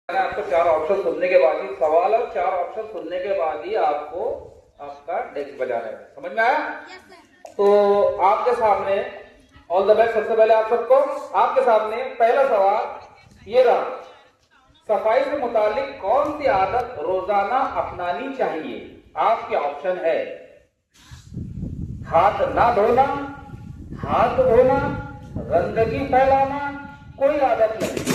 आपको चार ऑप्शन सुनने के बाद ही सवाल और चार ऑप्शन सुनने के बाद ही आपको आपका डेस्क बजाना है। समझ में आया? तो आपके सामने ऑल द बेस्ट। सबसे पहले आप सबको आपके सामने पहला सवाल ये रहा, सफाई से मुतालिक कौन सी आदत रोजाना अपनानी चाहिए? आपके ऑप्शन है हाथ ना धोना, हाथ धोना, गंदगी फैलाना, कोई आदत नहीं।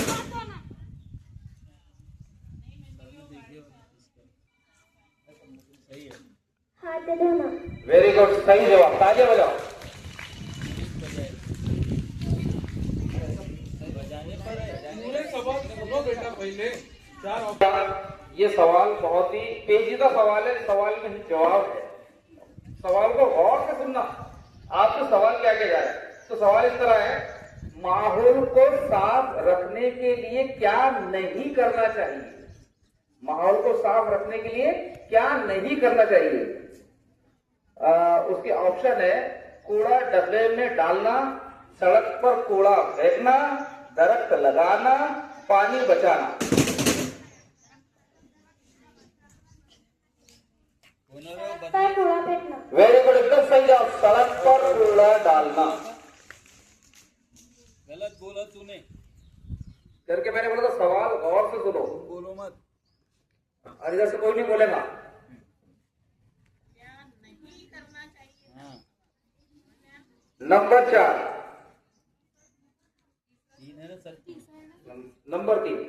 हाथ धोना। वेरी गुड, सही जवाब, तालियां बजाओ। ये सवाल बहुत ही पेचीदा सवाल है, सवाल में ही जवाब है। सवाल को गौर से सुनना। आपसे सवाल क्या किया जा रहा है? तो सवाल इस तरह है, माहौल को साफ रखने के लिए क्या नहीं करना चाहिए? माहौल को साफ रखने के लिए क्या नहीं करना चाहिए? उसके ऑप्शन है कूड़ा डब्बे में डालना, सड़क पर कूड़ा फेंकना, दरख्त लगाना, पानी बचाना। कूड़ा फेंकना। वेरी गुड, एकदम सही जवाब, सड़क पर कूड़ा डालना। गलत बोला तूने। करके मैंने बोला था सवाल गौर से सुनो, बोलो मत। और इधर से कोई नहीं बोलेगा। नंबर 4, नंबर 3,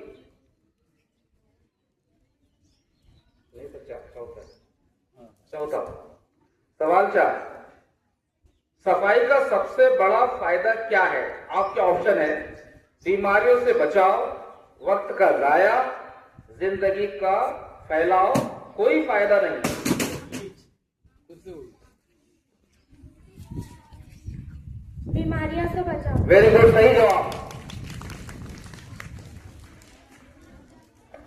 चौथा सवाल 4, सफाई का सबसे बड़ा फायदा क्या है? आपके ऑप्शन है बीमारियों से बचाव, वक्त का जाया, जिंदगी का फैलाव, कोई फायदा नहीं। बीमारियों से बचाओ। वेरी गुड, सही जवाब।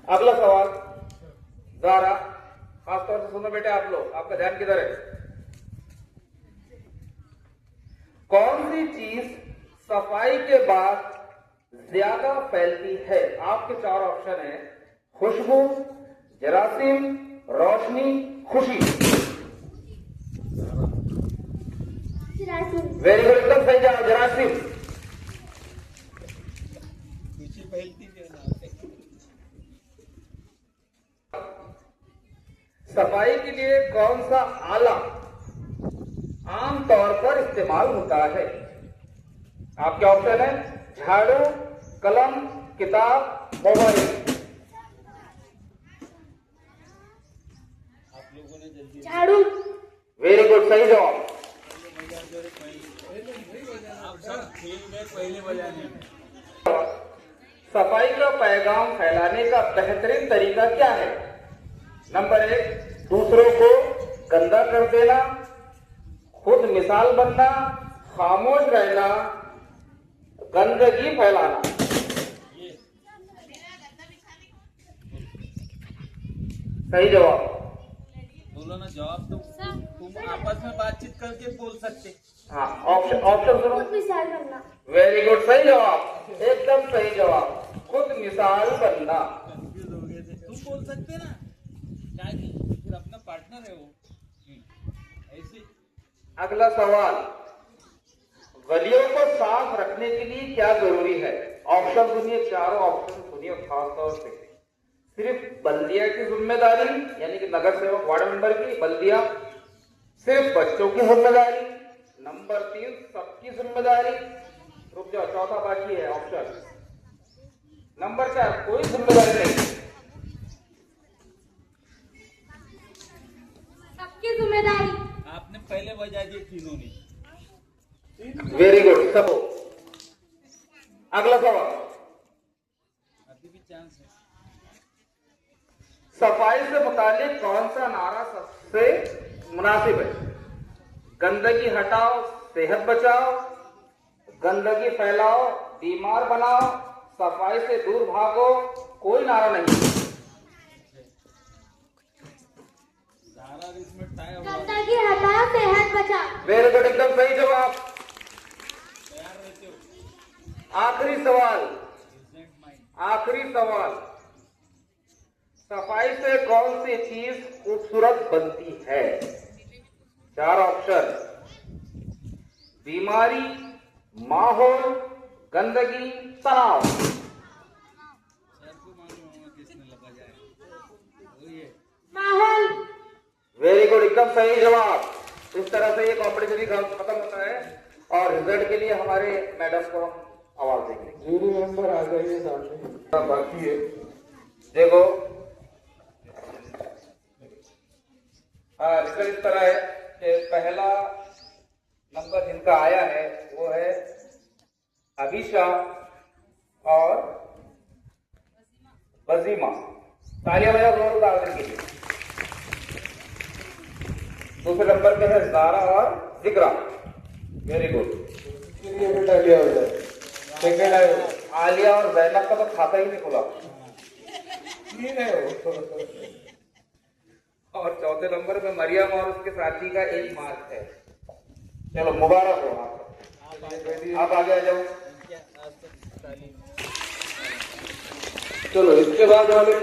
अगला सवाल जरा खासतौर से सुनो बेटे, आप लोग, आपका ध्यान किधर है? कौन सी चीज सफाई के बाद ज्यादा फैलती है? आपके चार ऑप्शन है खुशबू, जरासीम, रोशनी, खुशी। वेरी गुड, एकदम सही जवाब, जरासीम। खुशी फैलती है। सफाई के लिए कौन सा आला आमतौर पर इस्तेमाल होता है? आपके ऑप्शन है झाड़ू, कलम, किताब, मोबाइल। आप लोगों ने जल्दी झाड़ू। वेरी गुड, सही जवाब। आप सब खेल में पहले बजाने में। सफाई का पैगाम फैलाने का बेहतरीन तरीका क्या है? नंबर 1, दूसरों को गंदा कर देना, खुद मिसाल बनना, खामोश रहना, गंदगी फैलाना। सही जवाब। बोलो ना, जवाब तो तुम आपस में बातचीत करके बोल सकते। हाँ, ऑप्शन सुनो। खुद मिसाल बनना। वेरी गुड, सही जवाब, एकदम सही जवाब, खुद मिसाल बनना। कंफ्यूज हो गए थे। तुम बोल सकते ना, क्या फिर अपना पार्टनर है वो। ऐसे। अगला सवाल, गलियों को साफ रखने के लिए क्या जरूरी है? ऑप्शन सुनिए, चारों ऑप्शन सुनिए खास तौर से। सिर्फ बल्दिया की जिम्मेदारी, यानी कि नगर सेवक, वार्ड मेंबर की, बल्दिया। सिर्फ बच्चों की जिम्मेदारी। नंबर 3, सबकी जिम्मेदारी। रुक जाओ, चौथा बाकी है ऑप्शन। नंबर 4, कोई जिम्मेदारी नहीं। सबकी जिम्मेदारी। आपने पहले बजा दिए तीनों ने। वेरी गुड, सब। अगला सवाल, अभी भी चांस है। सफाई से मुतालिक कौन सा नारा सबसे मुनासिब है? गंदगी हटाओ, सेहत बचाओ, गंदगी फैलाओ, बीमार बनाओ, सफाई से दूर भागो, कोई नारा नहीं। इसमें टाई हुआ। गंदगी हटाओ, सेहत बचाओ। वेरी गुड, एकदम सही जवाब। तैयार रहते हो। आखिरी सवाल, प्रेजेंट माइंड। आखिरी सवाल, सफाई से कौन सी चीज खूबसूरत बनती है? 4 ऑप्शन। बीमारी, माहौल, गंदगी, तनाव। सबको मालूम होगा किसने लगा जाए वही है। माहौल। वेरी गुड, एकदम सही जवाब। इस तरह से ये कॉम्पिटिशन भी खत्म होता है और रिजल्ट के लिए हमारे मैडम को हम आवाज देंगे। जूरी मेंबर आ जाइए सामने, बाकी है। देखो रिजल्ट इस तरह है कि पहला नंबर जिनका आया है वो है अभिषा और वजीमा। तालियां बजाओ दोनों उदाहरण के लिए। दूसरे नंबर पे है जारा और जिक्रा। Very good. ये बेटा लिया हो जाए। सेकंड आया आलिया और जैनब का तो खाता ही नहीं खुला। तीन है वो। और चौथे नंबर पे मरियम और उसके साथी का 1 मार्क है। चलो मुबारक हो आप आगे आ जाओ। चलो इसके बाद वाले